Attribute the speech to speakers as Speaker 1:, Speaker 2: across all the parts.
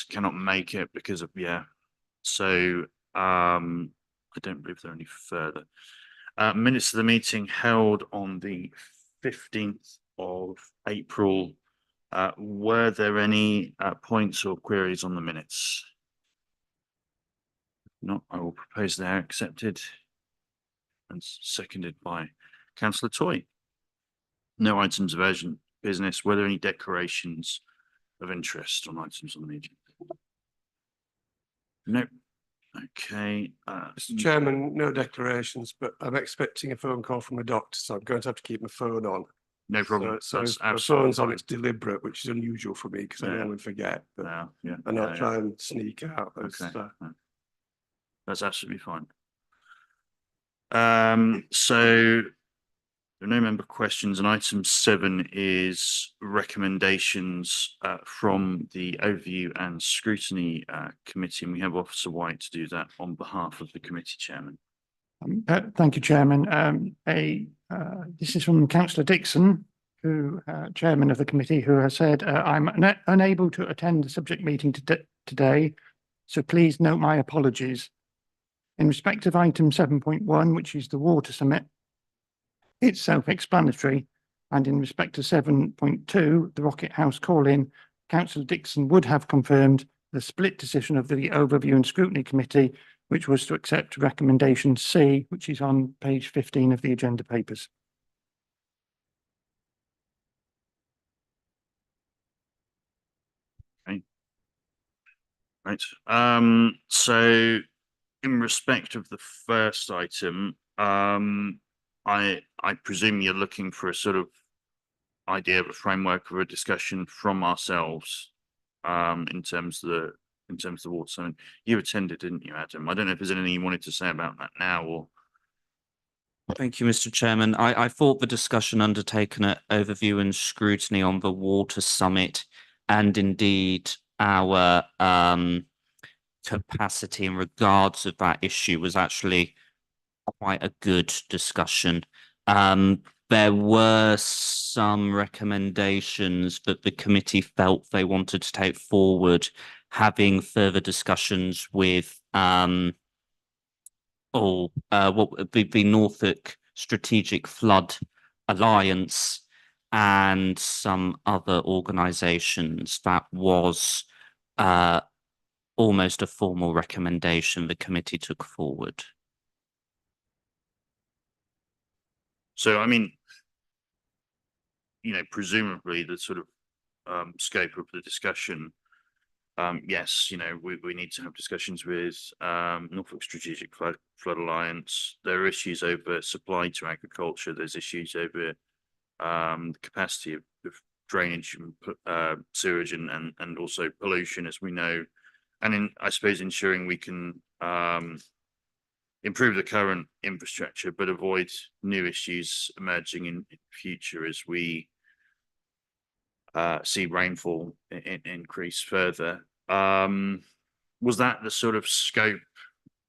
Speaker 1: cannot make it because of, so I don't believe there are any further. Minutes of the meeting held on the 15th of April. Were there any points or queries on the minutes? Not, I will propose they are accepted and seconded by Councillor Toy. No items of urgent business. Were there any declarations of interest on items on the agenda? No. Okay.
Speaker 2: Mr. Chairman, no declarations, but I'm expecting a phone call from a doctor, so I'm going to have to keep my phone on.
Speaker 1: No problem.
Speaker 2: So
Speaker 1: That's
Speaker 2: if my
Speaker 1: absolutely
Speaker 2: phone's on,
Speaker 1: fine.
Speaker 2: it's deliberate, which is unusual for me because I
Speaker 1: Yeah.
Speaker 2: normally forget. But
Speaker 1: Yeah.
Speaker 2: and I'll try and sneak out.
Speaker 1: Okay.
Speaker 2: Those,
Speaker 1: That's absolutely fine. So there are no member questions, and item 7 is recommendations from the overview and scrutiny committee, and we have Officer White to do that on behalf of the committee chairman.
Speaker 3: Thank you, Chairman. This is from Councillor Dixon, who chairman of the committee, who has said, I'm unable to attend the subject meeting today, so please note my apologies. In respect of item 7.1, which is the water summit, it's self-explanatory, and in respect to 7.2, the Rocket House call-in, Councillor Dixon would have confirmed the split decision of the overview and scrutiny committee, which was to accept recommendation C, which is on page 15 of the agenda papers.
Speaker 1: Okay. Right. So in respect of the first item, I presume you're looking for a sort of idea of a framework of a discussion from ourselves in terms of the water summit. You attended, didn't you, Adam? I don't know if there's anything you wanted to say about that now or.
Speaker 4: Thank you, Mr. Chairman. I thought the discussion undertaken at overview and scrutiny on the water summit and indeed our capacity in regards of that issue was actually quite a good discussion. There were some recommendations that the committee felt they wanted to take forward, having further discussions with the Norfolk Strategic Flood Alliance and some other organisations. That was almost a formal recommendation the committee took forward.
Speaker 1: So, I mean, presumably the sort of scope of the discussion, yes, we need to have discussions with Norfolk Strategic Flood Alliance. There are issues over supply to agriculture. There's issues over the capacity of drainage and sewage and also pollution, as we know. And I suppose ensuring we can improve the current infrastructure, but avoid new issues emerging in future as we see rainfall increase further. Was that the sort of scope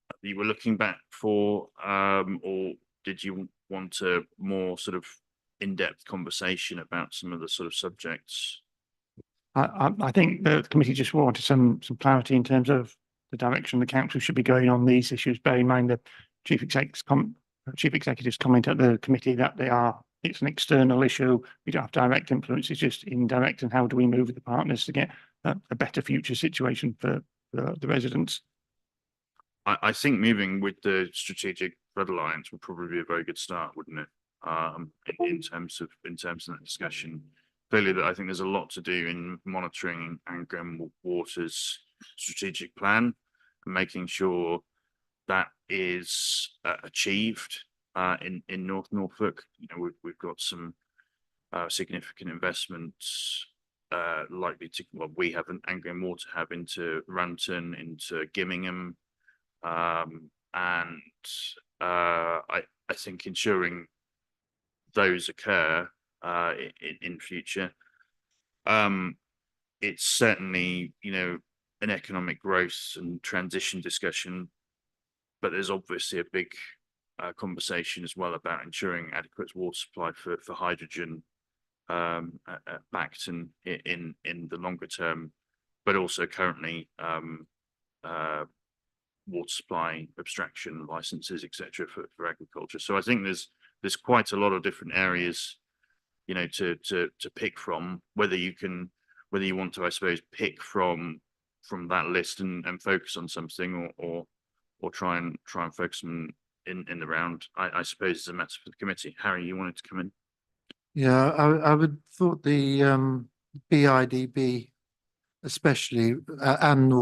Speaker 1: that you were looking back for, or did you want a more sort of in-depth conversation about some of the sort of subjects?
Speaker 3: I think the committee just wanted some clarity in terms of the direction the council should be going on these issues. Bear in mind the chief executive's comment at the committee that it's an external issue. We don't have direct influence. It's just indirect. And how do we move with the partners to get a better future situation for the residents?
Speaker 1: I think moving with the Strategic Flood Alliance would probably be a very good start, wouldn't it? In terms of that discussion. Clearly, that I think there's a lot to do in monitoring Anglian Water's strategic plan and making sure that is achieved in North Norfolk. We've got some significant investments likely to, well, we have an Anglian Water have into Runton, into Gimmingham, and I think ensuring those occur in future. It's certainly, an economic growth and transition discussion, but there's obviously a big conversation as well about ensuring adequate water supply for hydrogen at Bacton in the longer term but also currently water supply abstraction licenses, etc., for agriculture. So I think there's quite a lot of different areas, you know, to pick from. Whether you want to, I suppose, pick from that list and focus on something, or try and focus on in the round, I suppose is a matter for the committee. Harry, you wanted to come in?
Speaker 5: Yeah, I would thought the BIDB, especially and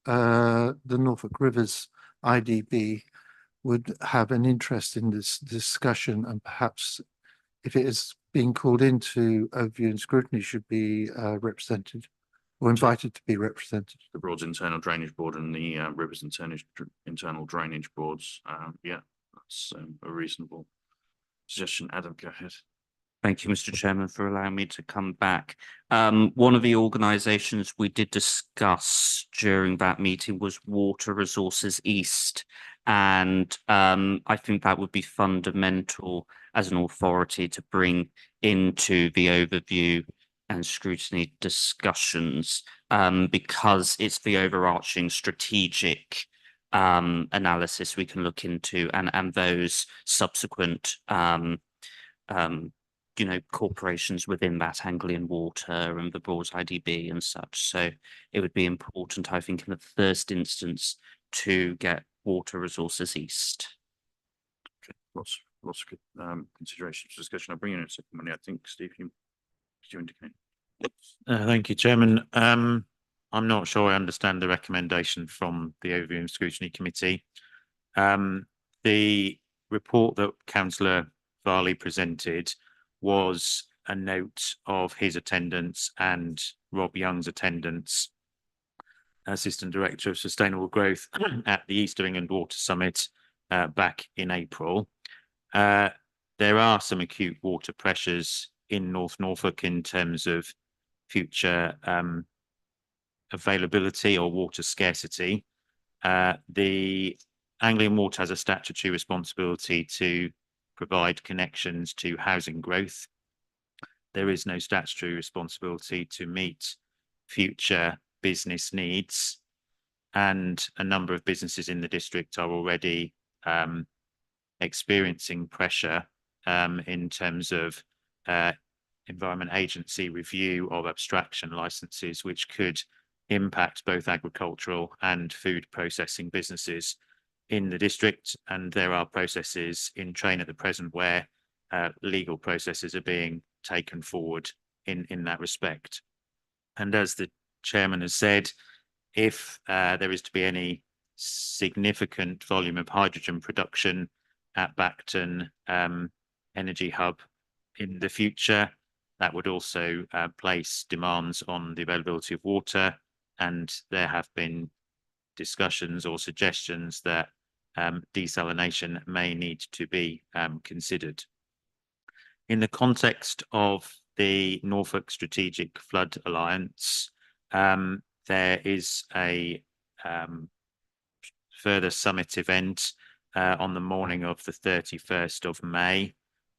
Speaker 5: the Norfolk Rivers IDB, would have an interest in this discussion, and perhaps if it is being called into overview and scrutiny, should be represented or invited to be represented.
Speaker 1: The Broads Internal Drainage Board and the Rivers Internal Drainage Boards. Yeah, that's a reasonable suggestion. Adam, go ahead.
Speaker 4: Thank you, Mr. Chairman, for allowing me to come back. One of the organisations we did discuss during that meeting was Water Resources East. And I think that would be fundamental as an authority to bring into the overview and scrutiny discussions, because it's the overarching strategic analysis we can look into, and those subsequent corporations within that, Anglian Water and the Broads IDB and such. So it would be important, I think, in the first instance, to get Water Resources East.
Speaker 1: Okay, lots of good considerations for discussion. I'll bring in a second one. I think Steve, did you indicate?
Speaker 6: Thank you, Chairman. I'm not sure I understand the recommendation from the Overview and Scrutiny Committee. The report that Councillor Varley presented was a note of his attendance and Rob Young's attendance, Assistant Director of Sustainable Growth at the East of England Water Summit back in April. There are some acute water pressures in North Norfolk in terms of future availability or water scarcity. The Anglian Water has a statutory responsibility to provide connections to housing growth. There is no statutory responsibility to meet future business needs, and a number of businesses in the district are already experiencing pressure in terms of Environment Agency review of abstraction licenses, which could impact both agricultural and food processing businesses in the district. And there are processes in train at the present where legal processes are being taken forward in that respect. And as the Chairman has said, if there is to be any significant volume of hydrogen production at Bacton Energy Hub in the future, that would also place demands on the availability of water. And there have been discussions or suggestions that desalination may need to be considered. In the context of the Norfolk Strategic Flood Alliance, there is a further summit event on the morning of the 31st of May.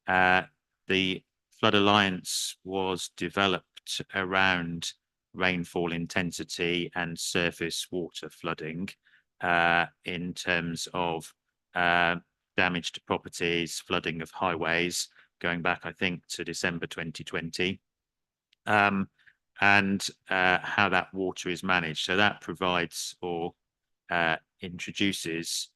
Speaker 6: The Flood Alliance was developed around rainfall intensity and surface water flooding in terms of damage to properties, flooding of highways, going back, I think, to December 2020, and how that water is managed. So that provides or introduces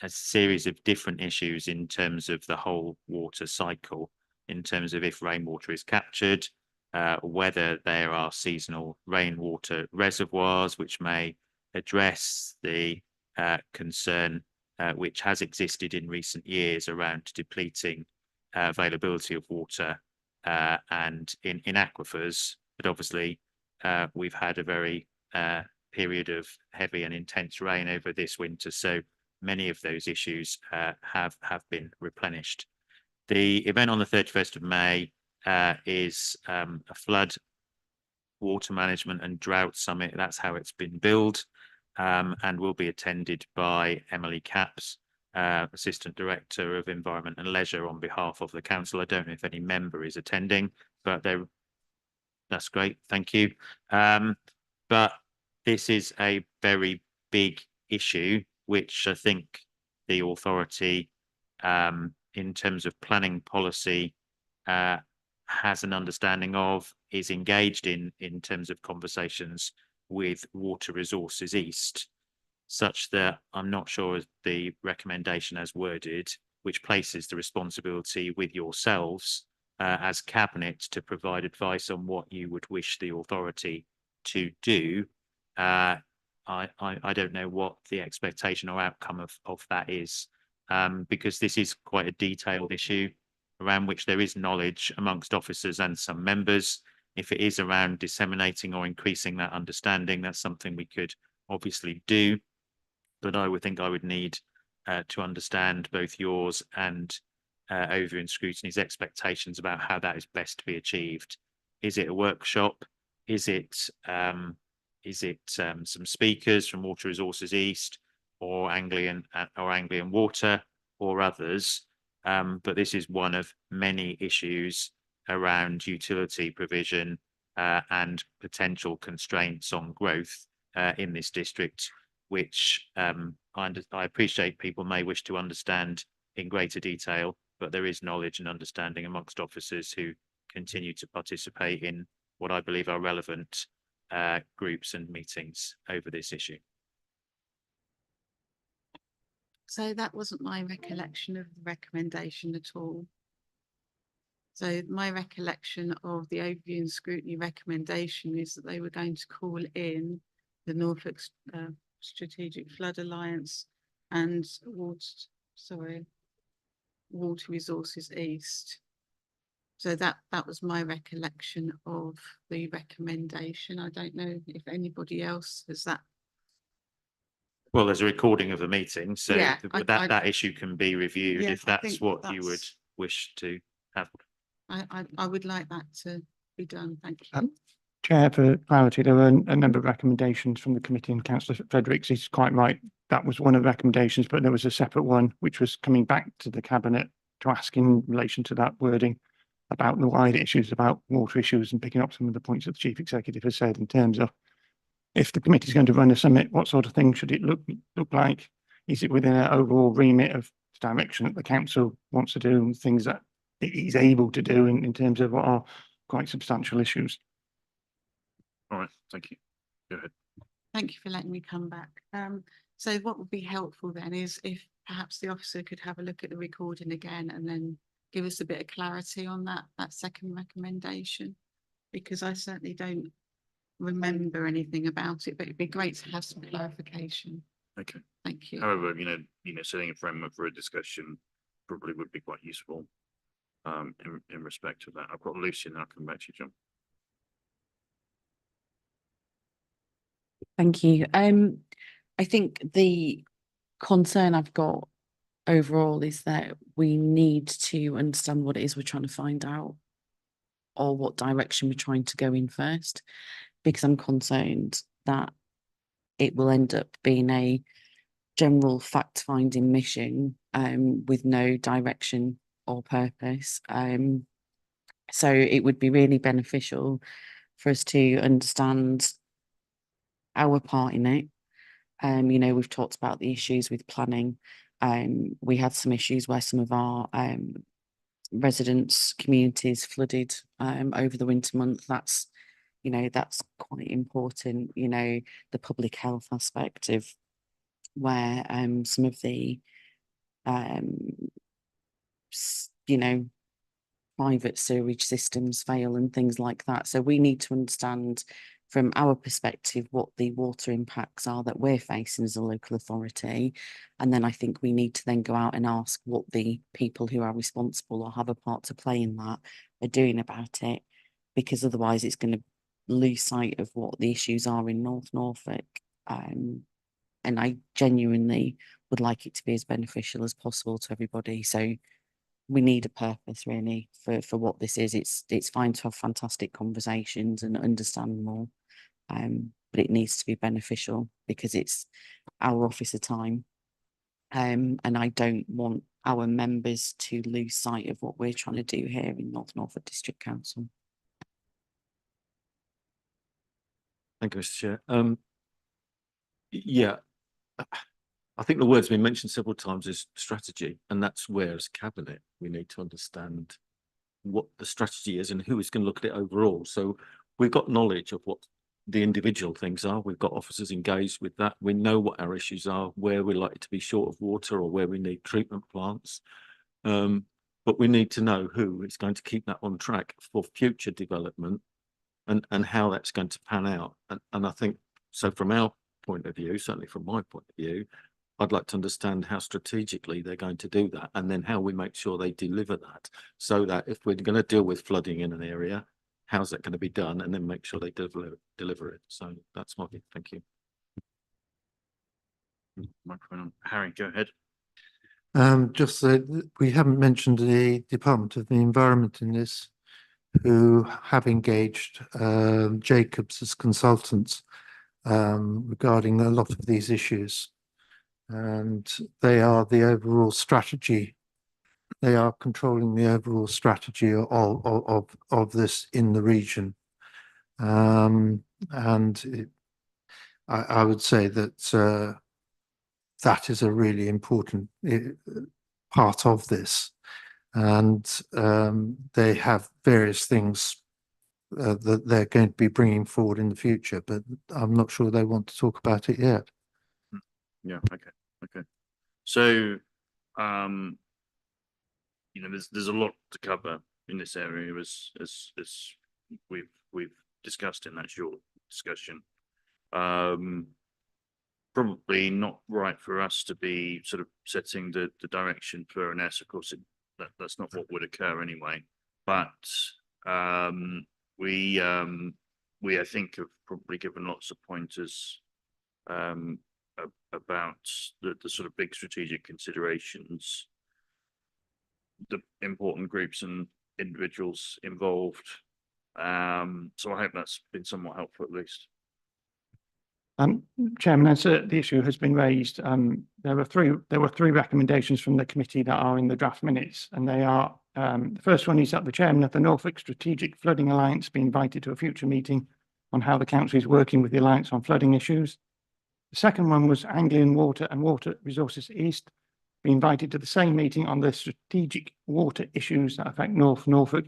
Speaker 6: a series of different issues in terms of the whole water cycle, in terms of if rainwater is captured, whether there are seasonal rainwater reservoirs, which may address the concern which has existed in recent years around depleting availability of water and in aquifers. But obviously we've had a very period of heavy and intense rain over this winter, so many of those issues have been replenished. The event on the 31st of May is a flood, water management and drought summit. That's how it's been billed, and will be attended by Emily Capps, Assistant Director of Environment and Leisure, on behalf of the council. I don't know if any member is attending, but that's great. Thank you. but this is a very big issue, which I think the authority, in terms of planning policy, has an understanding of, is engaged in terms of conversations with Water Resources East, such that I'm not sure the recommendation as worded, which places the responsibility with yourselves as cabinet to provide advice on what you would wish the authority to do. I don't know what the expectation or outcome of that is, because this is quite a detailed issue around which there is knowledge amongst officers and some members. If it is around disseminating or increasing that understanding, that's something we could obviously do. But I would think I would need to understand both yours and Overview and Scrutiny's expectations about how that is best to be achieved. Is it a workshop? Is it some speakers from Water Resources East or Anglian Water or others? But this is one of many issues around utility provision and potential constraints on growth in this district, which I appreciate people may wish to understand in greater detail, but there is knowledge and understanding amongst officers who continue to participate in what I believe are relevant groups and meetings over this issue.
Speaker 7: So that wasn't my recollection of the recommendation at all. So my recollection of the Overview and Scrutiny recommendation is that they were going to call in the Norfolk Strategic Flood Alliance and Water Resources East. So that was my recollection of the recommendation. I don't know if anybody else has that.
Speaker 6: Well, there's a recording of the meeting, so
Speaker 7: Yeah,
Speaker 6: that issue can be reviewed
Speaker 7: Yeah,
Speaker 6: if
Speaker 7: I
Speaker 6: that's
Speaker 7: think
Speaker 6: what you would
Speaker 7: that's-
Speaker 6: wish to have.
Speaker 7: I would like that to be done. Thank you.
Speaker 3: Chair, for clarity, there were a number of recommendations from the committee, and Councillor Fredericks is quite right. That was one of the recommendations, but there was a separate one which was coming back to the cabinet to ask in relation to that wording about the wider issues about water issues and picking up some of the points that the chief executive has said in terms of if the committee is going to run a summit, what sort of thing should it look like? Is it within an overall remit of direction that the council wants to do and things that it is able to do in terms of what are quite substantial issues?
Speaker 1: All right, thank you. Go ahead.
Speaker 7: Thank you for letting me come back. So what would be helpful then is if perhaps the officer could have a look at the recording again and then give us a bit of clarity on that second recommendation, because I certainly don't remember anything about it, but it'd be great to have some clarification.
Speaker 1: Okay.
Speaker 7: Thank you.
Speaker 1: However, setting a framework for a discussion probably would be quite useful in respect to that. I've got Lucy and I'll come back to you, John.
Speaker 8: Thank you. I think the concern I've got overall is that we need to understand what it is we're trying to find out or what direction we're trying to go in first, because I'm concerned that it will end up being a general fact-finding mission with no direction or purpose. So it would be really beneficial for us to understand our part in it. We've talked about the issues with planning. We had some issues where some of our residents' communities flooded over the winter month. That's quite important. The public health aspect of where some of the private sewage systems fail and things like that. So we need to understand from our perspective what the water impacts are that we're facing as a local authority. And then I think we need to then go out and ask what the people who are responsible or have a part to play in that are doing about it, because otherwise it's going to lose sight of what the issues are in North Norfolk. And I genuinely would like it to be as beneficial as possible to everybody. So we need a purpose really for what this is. It's fine to have fantastic conversations and understand more, but it needs to be beneficial because it's our officer time. And I don't want our members to lose sight of what we're trying to do here in North Norfolk District Council.
Speaker 9: Thank you, Mr. Chair. Yeah, I think the word's been mentioned several times is strategy, and that's where as cabinet, we need to understand what the strategy is and who is going to look at it overall. So we've got knowledge of what the individual things are. We've got officers engaged with that. We know what our issues are, where we're likely to be short of water or where we need treatment plants. But we need to know who is going to keep that on track for future development and how that's going to pan out. And I think, so from our point of view, certainly from my point of view, I'd like to understand how strategically they're going to do that and then how we make sure they deliver that so that if we're going to deal with flooding in an area, how's that going to be done and then make sure they deliver it. So that's my view. Thank you.
Speaker 1: Microphone on. Harry, go ahead.
Speaker 5: Just that we haven't mentioned the Department of the Environment in this, who have engaged Jacobs as consultants regarding a lot of these issues. And they are the overall strategy. They are controlling the overall strategy of this in the region. I would say that that is a really important part of this. And they have various things that they're going to be bringing forward in the future, but I'm not sure they want to talk about it yet.
Speaker 1: Yeah. Okay. So, there's a lot to cover in this area as we've discussed in that short discussion. Probably not right for us to be sort of setting the direction for an S. Of course, that's not what would occur anyway. But we I think have probably given lots of pointers about the sort of big strategic considerations, the important groups and individuals involved. So I hope that's been somewhat helpful at least.
Speaker 3: Chairman, as the issue has been raised, there were three recommendations from the committee that are in the draft minutes, and they are, the first one is that the chairman of the Norfolk Strategic Flooding Alliance be invited to a future meeting on how the council is working with the Alliance on flooding issues. The second one was Anglian Water and Water Resources East be invited to the same meeting on the strategic water issues that affect North Norfolk,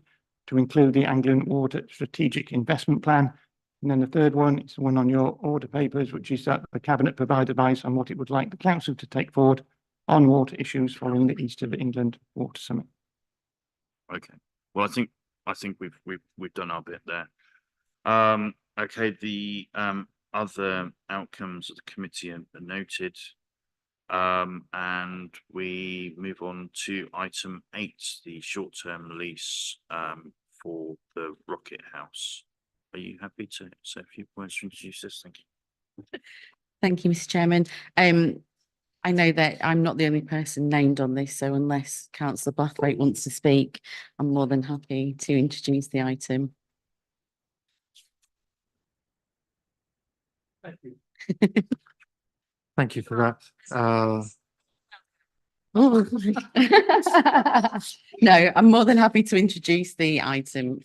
Speaker 3: to include the Anglian Water Strategic Investment Plan. And then the third one is the one on your order papers, which is that the Cabinet provide advice on what it would like the council to take forward on water issues following the East of England Water Summit.
Speaker 1: Okay. Well, I think we've done our bit there. Okay. The other outcomes of the committee are noted. And we move on to item 8, the short-term lease for the Rocket House. Are you happy to say a few points to introduce this? Thank you.
Speaker 8: Thank you, Mr. Chairman. I know that I'm not the only person named on this, so unless Councillor Blathwaite wants to speak, I'm more than happy to introduce the item.
Speaker 3: Thank you.
Speaker 5: Thank you for that.
Speaker 8: No, I'm more than happy to introduce the item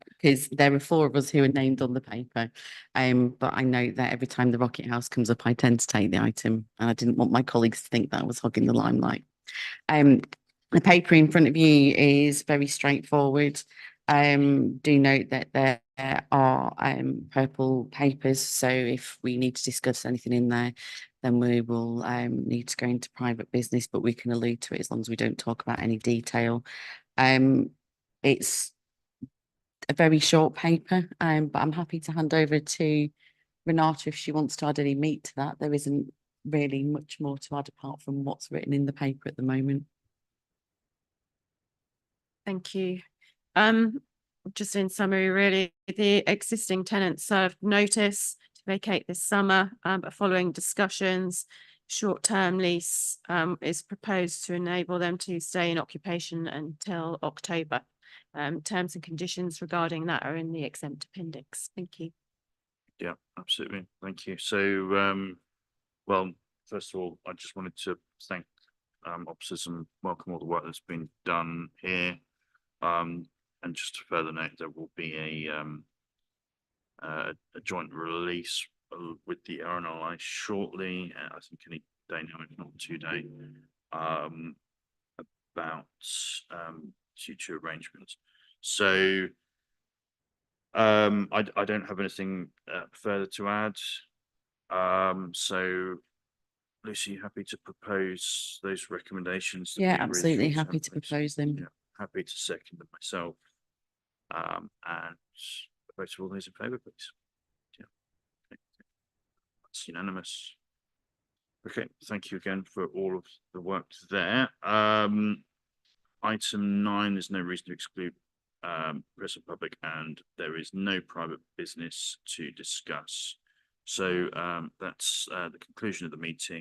Speaker 8: because there are 4 of us who are named on the paper. But I know that every time the Rocket House comes up, I tend to take the item, and I didn't want my colleagues to think that I was hogging the limelight. The paper in front of you is very straightforward. Do note that there are purple papers, so if we need to discuss anything in there, then we will need to go into private business, but we can allude to it as long as we don't talk about any detail. It's a very short paper, but I'm happy to hand over to Renata if she wants to add any meat to that. There isn't really much more to add apart from what's written in the paper at the moment.
Speaker 10: Thank you. Just in summary, really, the existing tenants served notice to vacate this summer, but following discussions, short-term lease is proposed to enable them to stay in occupation until October. Terms and conditions regarding that are in the exempt appendix. Thank you.
Speaker 1: Yeah, absolutely. Thank you. So, well, first of all, I just wanted to thank officers and welcome all the work that's been done here. And just to further note, there will be a joint release with the RNLI shortly. I think any day now, if not today, about future arrangements. So I don't have anything further to add. So Lucy, happy to propose those recommendations? that
Speaker 8: Yeah,
Speaker 1: we
Speaker 8: absolutely
Speaker 1: originally
Speaker 8: happy to
Speaker 1: sent, please?
Speaker 8: propose them.
Speaker 1: Yeah, happy to second them myself. And vote of all those in favour, please. Yeah. Okay. That's unanimous. Okay, thank you again for all of the work there. Item 9, there's no reason to exclude press and public, and there is no private business to discuss. So that's the conclusion of the meeting.